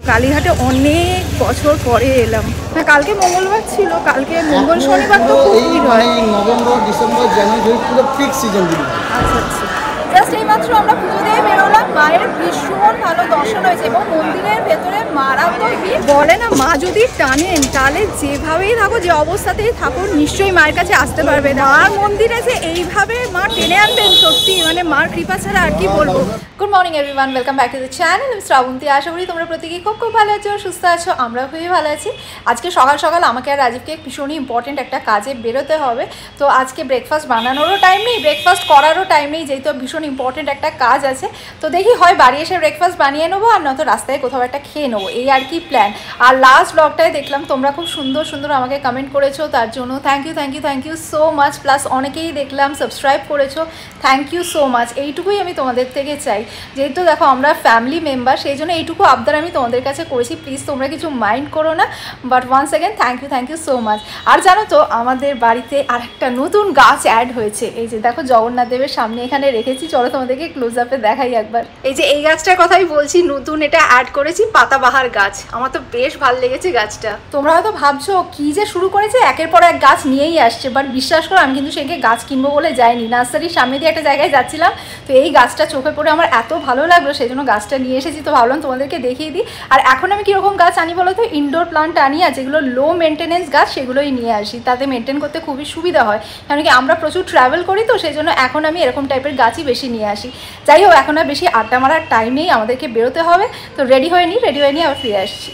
কালীঘাটে অনেক বছর পরে এলাম। কালকে মঙ্গলবার ছিল, কালকে মঙ্গল শনিবার তো খুব ভিড় হয়। নভেম্বর ডিসেম্বর জানুয়ারি পুরো পিক সিজন দিল। আচ্ছা আচ্ছা, জাস্ট এইমাত্র আমরা পুজো দিয়ে বেরোলাম। মায়ের ভীষণ ভালো দর্শন হয়েছে এবং মন্দিরের ভেতরে মারাত্মক ভিড়। বলে না, মা যদি টানেন তাহলে যেভাবেই থাকো, যে অবস্থাতেই থাকো, নিশ্চয়ই মায়ের কাছে আসতে পারবে। মার মন্দিরে যে এইভাবে মা টেনে আনবেন, সত্যি মানে মার কৃপা ছাড়া আর কি বলবো। Good morning everyone, welcome back to the channel. আমি শ্রাবন্তী। আশা করি তোমরা প্রত্যেকেই খুব খুব ভালো আছো, সুস্থ আছো। আমরা খুবই ভালো আছি। আজকে সকাল সকাল আমাকে আর রাজীবকে ভীষণই ইম্পর্টেন্ট একটা কাজে বেরোতে হবে। তো আজকে ব্রেকফাস্ট বানানোরও টাইম নেই, ব্রেকফাস্ট করারও টাইম নেই, যেহেতু ভীষণ ইম্পর্টেন্ট একটা কাজ আছে। তো দেখি হয় বাড়ি এসে ব্রেকফাস্ট বানিয়ে নেবো, আর নয়তো রাস্তায় কোথাও একটা খেয়ে নেবো, এই আর কি প্ল্যান। আর লাস্ট ব্লগটায় দেখলাম তোমরা খুব সুন্দর সুন্দর আমাকে কমেন্ট করেছো, তার জন্য thank you so much. Plus অনেকেই দেখলাম সাবস্ক্রাইব করেছো, থ্যাংক ইউ সো মাচ। এইটুকুই আমি তোমাদের থেকে চাই, যেহেতু দেখো আমরা ফ্যামিলি মেম্বার, সেই জন্য এইটুকু আবদার আমি তোমাদের কাছে করেছি। প্লিজ তোমরা কিছু মাইন্ড করো না, but once again thank you so much. আর জানো তো, আমাদের বাড়িতে আর একটা নতুন গাছ অ্যাড হয়েছে। এই যে দেখো, জগন্নাথ দেবের সামনে এখানে রেখেছি, চলো তোমাদেরকে ক্লোজ আপে দেখাই একবার। এই যে এই গাছটার কথাই বলছি, নতুন এটা অ্যাড করেছি, পাতাবাহার গাছ। আমার তো বেশ ভালো লেগেছে গাছটা। তোমরা হয়তো ভাবছো কি যে শুরু করেছে, একের পর এক গাছ নিয়েই আসছে, বাট বিশ্বাস করো আমি কিন্তু সেখানে গাছ কিনবো বলে যাইনি। নার্সারির সামনে দিয়ে একটা জায়গায় যাচ্ছিলাম, তো এই গাছটা চোখে পড়ে আমার এত ভালো লাগলো, সেই জন্য গাছটা নিয়ে এসেছি। তো ভাবলাম তোমাদেরকে দেখিয়ে দিই। আর এখন আমি কীরকম গাছ আনি বলো তো, ইনডোর প্লান্ট আনি, আর যেগুলো লো মেনটেনেন্স গাছ সেগুলোই নিয়ে আসি, তাতে মেনটেন করতে খুবই সুবিধা হয়। কারণ কি আমরা প্রচুর ট্রাভেল করি, তো সেই জন্য এখন আমি এরকম টাইপের গাছই বেশি নিয়ে আসি। যাই হোক, এখন আর বেশি আড্ডা মারার টাইম নেই, আমাদেরকে বেরোতে হবে। তো রেডি হয়ে নিই আবার ফিরে আসছি।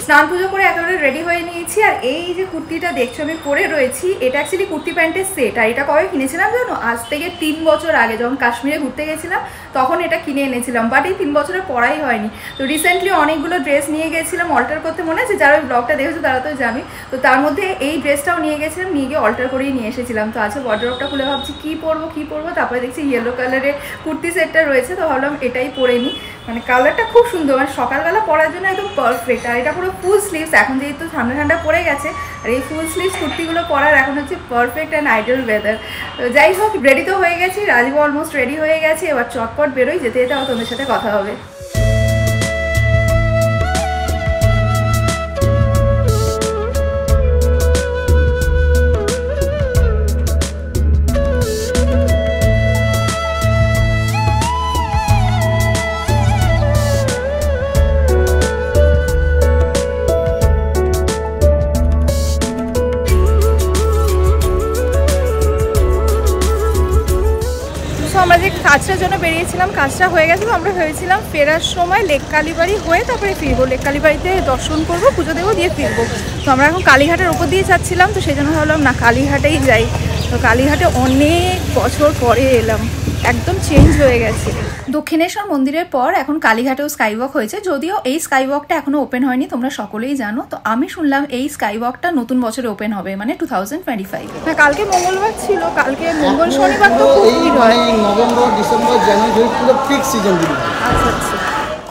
স্নান পুজো করে একেবারে রেডি হয়ে নিয়েছি। আর এই যে কুর্তিটা দেখছো আমি পরে রয়েছি, এটা অ্যাকচুয়ালি কুর্তি প্যান্টের সেট। আর এটা কবে কিনেছিলাম জানো? আজ থেকে 3 বছর আগে, যখন কাশ্মীরে ঘুরতে গেছিলাম তখন এটা কিনে এনেছিলাম, বাট এই 3 বছরে পরাই হয়নি। তো রিসেন্টলি অনেকগুলো ড্রেস নিয়ে গেছিলাম অল্টার করতে, মনে আছে? যারা ওই ব্লগটা দেখেছো তারা তো জানি। তো তার মধ্যে এই ড্রেসটাও নিয়ে গেছিলাম, নিয়ে গিয়ে অল্টার করেই নিয়ে এসেছিলাম। তো আজকে ওয়ার্ডরোবটা খুলে ভাবছি কী পরবো, তারপরে দেখছি ইয়েলো কালারের কুর্তি সেটটা রয়েছে, তো ভাবলাম এটাই পরে নিই। মানে কালারটা খুব সুন্দর, মানে সকালবেলা পরার জন্য একদম পারফেক্ট। আর এটা পুরো ফুল স্লিভস, এখন যেহেতু ঠান্ডা পড়ে গেছে, আর এই ফুল স্লিভস কুর্তিগুলো পরার এখন হচ্ছে পারফেক্ট অ্যান্ড আইডিয়াল ওয়েদার। তো যাই হোক, রেডি তো হয়ে গেছি, রাজীব অলমোস্ট রেডি হয়ে গেছে। এবার চটপট বেরোই, যেতে যেতে আবার তোমাদের সাথে কথা হবে। আমরা যে কাজটার জন্য বেরিয়েছিলাম, কাজটা হয়ে গেছে। তো আমরা ভেবেছিলাম ফেরার সময় লেক কালীবাড়ি হয়ে তারপরে ফিরবো, লেক কালীবাড়িতে দর্শন করবো, পুজো দেবো, দিয়ে ফিরবো। তো আমরা এখন কালীঘাটের ওপর দিয়ে যাচ্ছিলাম, তো সেই জন্য ভাবলাম না কালীঘাটেই যাই। তো কালীঘাটে অনেক বছর পরে এলাম, একদম চেঞ্জ হয়ে গেছে। দক্ষিণেশ্বর মন্দিরের পর এখন কালীঘাটেও স্কাইওয়াক হয়েছে, যদিও এই স্কাইওয়াকটা এখনো ওপেন হয়নি, তোমরা সকলেই জানো। তো আমি শুনলাম এই স্কাইওয়াকটা নতুন বছরে ওপেন হবে, মানে 2025। কালকে মঙ্গলবার ছিল, কালকে মঙ্গল শনিবার তো খুব ভিড় হয়। নভেম্বর ডিসেম্বর জানুয়ারি পুরো পিক সিজন দিল। আচ্ছা আচ্ছা,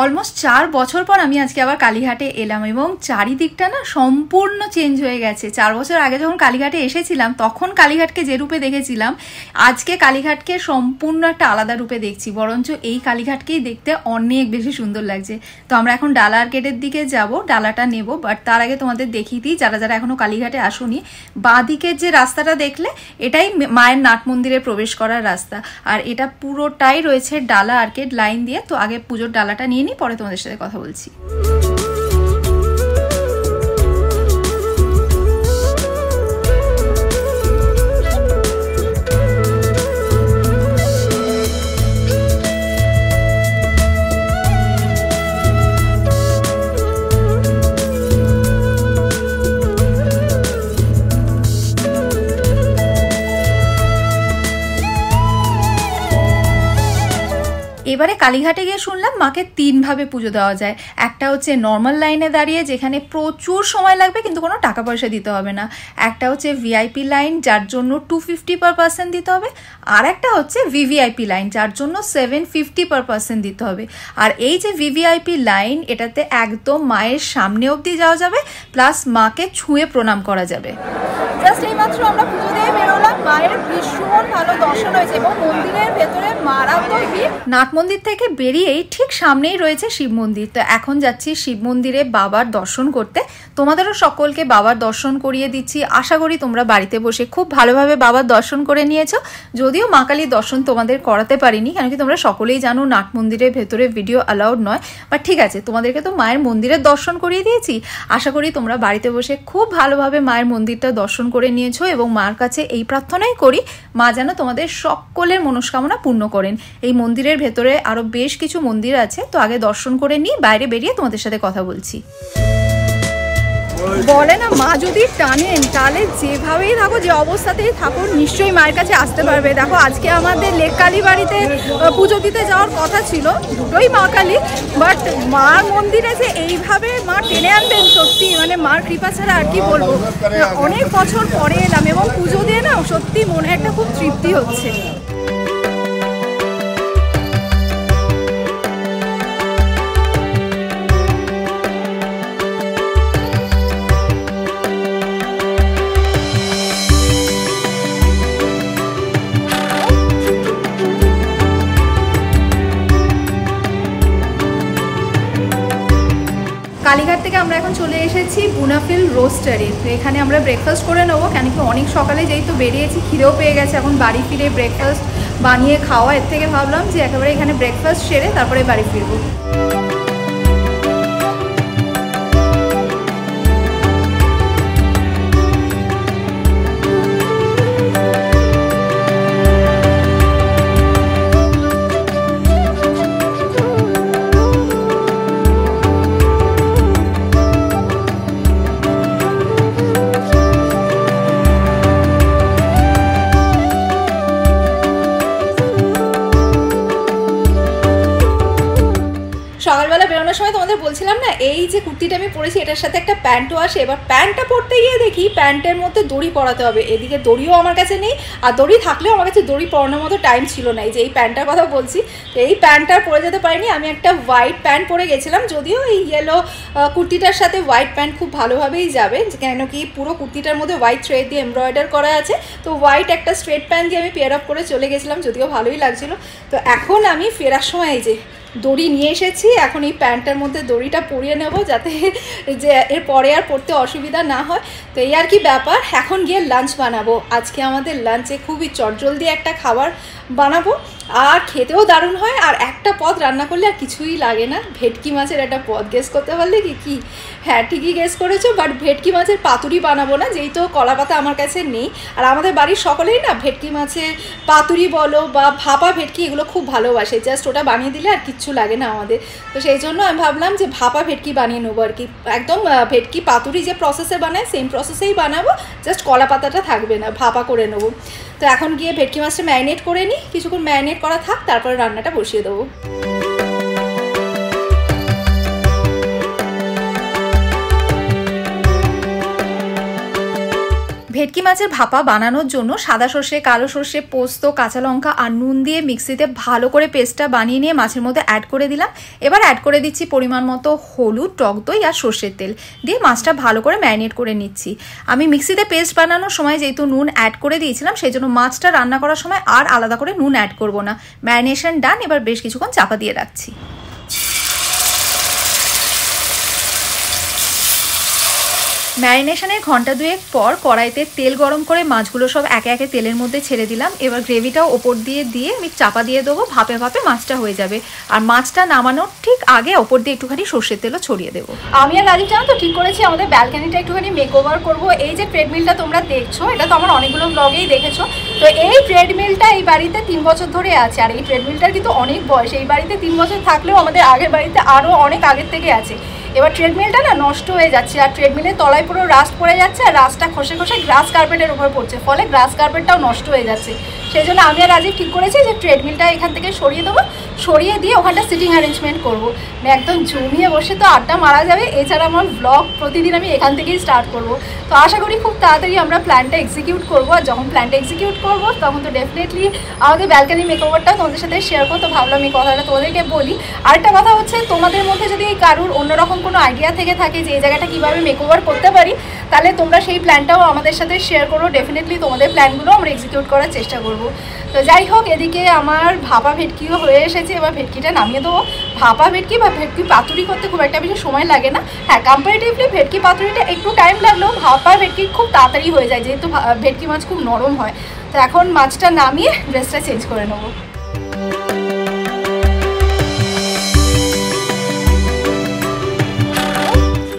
অলমোস্ট 4 বছর পর আমি আজকে আবার কালীঘাটে এলাম, এবং চারিদিকটা না সম্পূর্ণ চেঞ্জ হয়ে গেছে। 4 বছর আগে যখন কালীঘাটে এসেছিলাম তখন কালীঘাটকে যে রূপে দেখেছিলাম, আজকে কালীঘাটকে সম্পূর্ণ একটা আলাদা রূপে দেখছি। বরঞ্চ এই কালীঘাটকেই দেখতে অনেক বেশি সুন্দর লাগছে। তো আমরা এখন ডালা আর্কেডের দিকে যাব, ডালাটা নেব। বাট তার আগে তোমাদের দেখিয়ে দিই, যারা যারা এখনো কালীঘাটে আসোনি, বাঁ দিকের যে রাস্তাটা দেখলে এটাই মায়ের নাট মন্দিরে প্রবেশ করার রাস্তা। আর এটা পুরোটাই রয়েছে ডালা আর্কেড লাইন দিয়ে। তো আগে পুজোর ডালাটা নিয়ে পরে তোমাদের সাথে কথা বলছি। এবারে কালীঘাটে গিয়ে শুনলাম মাকে 3 ভাবে পুজো দেওয়া যায়। একটা হচ্ছে নর্মাল লাইনে দাঁড়িয়ে, যেখানে প্রচুর সময় লাগবে কিন্তু কোনো টাকা পয়সা দিতে হবে না। একটা হচ্ছে ভিআইপি লাইন, যার জন্য 250 পার পার্সন দিতে হবে। আর একটা হচ্ছে ভিভিআইপি লাইন, যার জন্য 750 পার পার্সন দিতে হবে। আর এই যে ভিভিআইপি লাইন, এটাতে একদম মায়ের সামনে অবধি যাওয়া যাবে, প্লাস মাকে ছুঁয়ে প্রণাম করা যাবে। জাস্ট এইমাত্র আমরা পুজো দিয়ে বেরোলাম, মায়ের ভীষণ ভালো দর্শন হয়েছে এবং মন্দিরের ভেতরে মারাত্মক ভিড়। নাট মন্দির থেকে বেরিয়েই ঠিক সামনেই রয়েছে শিব মন্দির। তো এখন যাচ্ছি শিব মন্দিরে বাবার দর্শন করতে। তোমাদেরও সকলকে বাবার দর্শন করিয়ে দিচ্ছি। আশা করি তোমরা বাড়িতে বসে খুব ভালোভাবে বাবার দর্শন করে নিয়েছো। যদিও মা কালীর দর্শন তোমাদের করাতে পারিনি, কেন কি তোমরা সকলেই জানো নাট মন্দিরের ভেতরে ভিডিও অ্যালাউড নয়। বাট ঠিক আছে, তোমাদেরকে তো মায়ের মন্দিরের দর্শন করিয়ে দিয়েছি। আশা করি তোমরা বাড়িতে বসে খুব ভালোভাবে মায়ের মন্দিরটা দর্শন করে নিয়েছো এবং মার কাছে এই প্রার্থনাই করি, মা যেন তোমাদের সকলের মনস্কামনা পূর্ণ করেন। এই মন্দিরের ভেতরে আরো বেশ কিছু মন্দির আছে, তো আগে দর্শন করে নিই, বাইরে বেরিয়ে তোমাদের সাথে কথা বলছি। বলে না, মা যদি টানেন তাহলে যেভাবেই থাকো, যে অবস্থাতেই থাকো, নিশ্চয়ই মায়ের কাছে আসতে পারবে। দেখো, আজকে আমাদের লেক কালী বাড়িতে পুজো দিতে যাওয়ার কথা ছিল, দুটোই মা কালী, বাট মার মন্দিরে যে এইভাবে মা টেনে আনবেন, সত্যি মানে মার কৃপা ছাড়া আর কি বলবো। অনেক বছর পরে এলাম এবং পুজো দিয়ে না সত্যি মনে একটা খুব তৃপ্তি হচ্ছে। কালীঘাট থেকে আমরা এখন চলে এসেছি বুনাফিল রোস্টারে। তো এখানে আমরা ব্রেকফাস্ট করে নেবো, কেন কি অনেক সকালে যেহেতু বেরিয়েছি, খিদেও পেয়ে গেছে। এখন বাড়ি ফিরে ব্রেকফাস্ট বানিয়ে খাওয়া, এর থেকে ভাবলাম যে একেবারে এখানে ব্রেকফাস্ট সেরে তারপরে বাড়ি ফিরবো। সকালবেলা বেরোনোর সময় তোমাদের বলছিলাম না, এই যে কুর্তিটা আমি পরেছি এটার সাথে একটা প্যান্টও আসে। এবার প্যান্টটা পরতে গিয়ে দেখি প্যান্টের মধ্যে দড়ি পরাতে হবে। এদিকে দড়িও আমার কাছে নেই, আর দড়ি থাকলেও আমার কাছে দড়ি পরানোর মতো টাইম ছিল না। এই যে এই প্যান্টটার কথা বলছি, তো এই প্যান্টটা পরে যেতে পারিনি। আমি একটা হোয়াইট প্যান্ট পরে গেছিলাম, যদিও এই ইয়েলো কুর্তিটার সাথে হোয়াইট প্যান্ট খুব ভালোভাবেই যাবে, কেন কি পুরো কুর্তিটার মধ্যে হোয়াইট থ্রেড দিয়ে এমব্রয়ডার করা আছে। তো হোয়াইট একটা স্ট্রেট প্যান্ট দিয়ে আমি পেয়ার আপ করে চলে গেছিলাম, যদিও ভালোই লাগছিল। তো এখন আমি ফেরার সময় এই যে দড়ি নিয়ে এসেছি, এখন এই প্যান্টটার মধ্যে দড়িটা পরিয়ে নেব, যাতে যে এর পরে আর পরতে অসুবিধা না হয়। তো এই আর কি ব্যাপার। এখন গিয়ে লাঞ্চ বানাবো। আজকে আমাদের লাঞ্চে খুবই চটজলদি একটা খাবার বানাবো, আর খেতেও দারুণ হয়। আর একটা পদ রান্না করলে আর কিছুই লাগে না। ভেটকি মাছের একটা পদ গেস করতে পারলে কি? হ্যাঁ, ঠিকই গেস করেছো, বাট ভেটকি মাছের পাতুরি বানাবো না, যেহেতু কলা পাতা আমার কাছে নেই। আর আমাদের বাড়ির সকলেই না ভেটকি মাছের পাতুরি বলো বা ভাপা ভেটকি, এগুলো খুব ভালোবাসে। জাস্ট ওটা বানিয়ে দিলে আর কিচ্ছু লাগে না আমাদের। তো সেই জন্য আমি ভাবলাম যে ভাপা ভেটকি বানিয়ে নেবো আর কি। একদম ভেটকি পাতুরি যে প্রসেসে বানায় সেম প্রসেসেই বানাবো, জাস্ট কলা পাতাটা থাকবে না, ভাপা করে নেবো। তো এখন গিয়ে ভেটকি মাছটা ম্যারিনেট করে নিই, কিছুক্ষণ ম্যারিনেট করা থাক, তারপরে রান্নাটা বসিয়ে দেবো। ভেটকি মাছের ভাপা বানানোর জন্য সাদা সর্ষে, কালো সর্ষে, পোস্ত, কাঁচা লঙ্কা আর নুন দিয়ে মিক্সিতে ভালো করে পেস্টটা বানিয়ে নিয়ে মাছের মধ্যে অ্যাড করে দিলাম। এবার অ্যাড করে দিচ্ছি পরিমাণ মতো হলুদ, টক দই আর সর্ষের তেল দিয়ে মাছটা ভালো করে ম্যারিনেট করে নিচ্ছি। আমি মিক্সিতে পেস্ট বানানোর সময় যেহেতু নুন অ্যাড করে দিয়েছিলাম, সেই জন্য মাছটা রান্না করার সময় আর আলাদা করে নুন অ্যাড করব না। ম্যারিনেশন ডান। এবার বেশ কিছুক্ষণ চাপা দিয়ে রাখছি। ম্যারিনেশনের ঘন্টা দুয়েক পর কড়াইতে তেল গরম করে মাছগুলো সব একে একে তেলের মধ্যে ছেড়ে দিলাম। এবার গ্রেভিটাও ওপর দিয়ে আমি চাপা দিয়ে দেবো, ভাপে ভাপে মাছটা হয়ে যাবে। আর মাছটা নামানোর ঠিক আগে ওপর দিয়ে একটুখানি সর্ষের তেলও ছড়িয়ে দেবো। আমি আর রাজীব জানো তো ঠিক করেছি আমাদের ব্যালকানিটা একটুখানি মেক ওভার করবো। এই যে ট্রেডমিলটা তোমরা দেখছো, এটা তো আমার অনেকগুলো ব্লগেই দেখেছো। তো এই ট্রেডমিলটা এই বাড়িতে 3 বছর ধরে আছে, আর এই ট্রেডমিলটার কিন্তু অনেক বয়স। এই বাড়িতে 3 বছর থাকলেও আমাদের আগের বাড়িতে আরও অনেক আগের থেকে আছে। এবার ট্রেডমিলটা না নষ্ট হয়ে যাচ্ছে, আর ট্রেডমিলের তলায় পুরো রাস্ট পড়ে যাচ্ছে, আর রাস্টটা খসে খসে গ্রাস কার্পেটের উপর পড়ছে, ফলে গ্রাস কার্পেটটাও নষ্ট হয়ে যাচ্ছে। সেই জন্য আমি আর রাজীব ঠিক করেছি যে ট্রেডমিলটা এখান থেকে সরিয়ে দেবো, সরিয়ে দিয়ে ওখানটা সিটিং অ্যারেঞ্জমেন্ট করবো, মানে একদম জমিয়ে বসে তো আড্ডা মারা যাবে। এছাড়া আমার ব্লগ প্রতিদিন আমি এখান থেকেই স্টার্ট করব। তো আশা করি খুব তাড়াতাড়ি আমরা প্ল্যানটা এক্সিকিউট করবো। আর যখন প্ল্যানটা এক্সিকিউট করবো তখন তো ডেফিনেটলি আমাদের ব্যালকানি মেকওভারটাও তোমাদের সাথে শেয়ার করতে ভাবলাম এই কথাটা তোমাদেরকে বলি। আরেকটা কথা হচ্ছে, তোমাদের মধ্যে যদি কারুর অন্যরকম কোনো আইডিয়া থেকে থাকে যে এই জায়গাটা কীভাবে মেকওভার করতে পারি, তাহলে তোমরা সেই প্ল্যানটাও আমাদের সাথে শেয়ার করো। ডেফিনেটলি তোমাদের প্ল্যানগুলো আমরা এক্সিকিউট করার চেষ্টা করব। তো যাই হোক, এদিকে আমার ভাপা ভেটকিও হয়ে এসেছে, এবার ভেটকিটা নামিয়ে দেবো। ভাপা ভেটকি বা ভেটকি পাতুরি করতে খুব একটা বেশি সময় লাগে না। হ্যাঁ, কম্পারেটিভলি ভেটকি পাতুরিটা একটু টাইম লাগলেও ভাপা ভেটকি খুব তাড়াতাড়ি হয়ে যায়, যেহেতু ভেটকি মাছ খুব নরম হয়। তো এখন মাছটা নামিয়ে ড্রেসটা চেঞ্জ করে নেবো।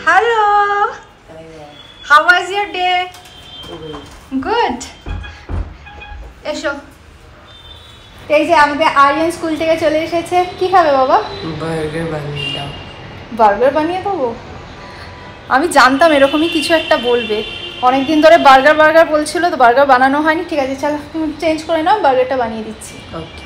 Hello, how was your day? Good. এসো। এই যে আমাদের আরিয়ান স্কুল থেকে চলে এসেছে। কি খাবে বাবা? বার্গার বানিয়ে দাও। বার্গার বানিয়ে দেবো? আমি জানতাম এরকমই কিছু একটা বলবে। অনেকদিন ধরে বার্গার বলছিল, তো বার্গার বানানো হয়নি। ঠিক আছে, চলো চেঞ্জ করে নাও, বার্গারটা বানিয়ে দিচ্ছি। ওকে।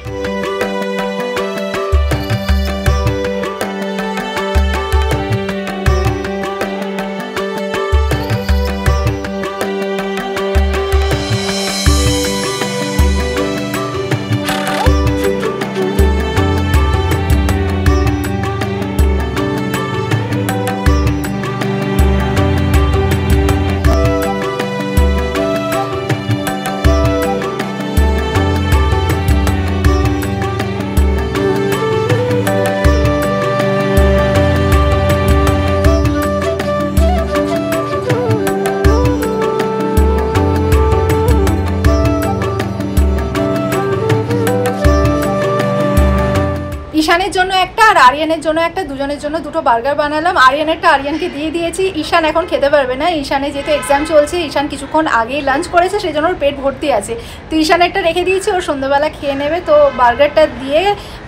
ঈশানের জন্য একটা আর আরিয়ানের জন্য একটা, দুজনের জন্য দুটো বার্গার বানালাম। আরিয়ানেরটা আরিয়ানকে দিয়ে দিয়েছি। ঈশান এখন খেতে পারবে না। ঈশানে যেহেতু এক্সাম চলছে, ঈশান কিছুক্ষণ আগেই লাঞ্চ করেছে, সেই জন্য ওর পেট ভর্তি আছে। তো ঈশানেরটা রেখে দিয়েছি, ওর সন্ধ্যেবেলা খেয়ে নেবে। তো বার্গারটা দিয়ে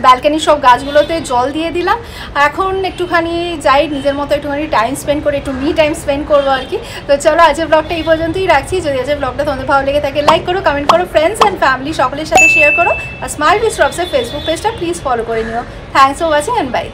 ব্যালকানির সব গাছগুলোতে জল দিয়ে দিলাম। এখন একটুখানি যাই, নিজের মতো একটুখানি টাইম স্পেন্ড করে, একটু মি টাইম স্পেন্ড করবো আর কি। তো চলো, আজকের ব্লগটা এই পর্যন্তই রাখছি। যদি আজকের ব্লগটা তোমাদের ভালো লেগে থাকে, লাইক করো, কমেন্ট করো, ফ্রেন্ডস অ্যান্ড ফ্যামিলি সকলের সাথে শেয়ার করো। আর স্মাইল উইথ রবসের ফেসবুক পেজটা প্লিজ ফলো করে নিও। Thanks for watching and by.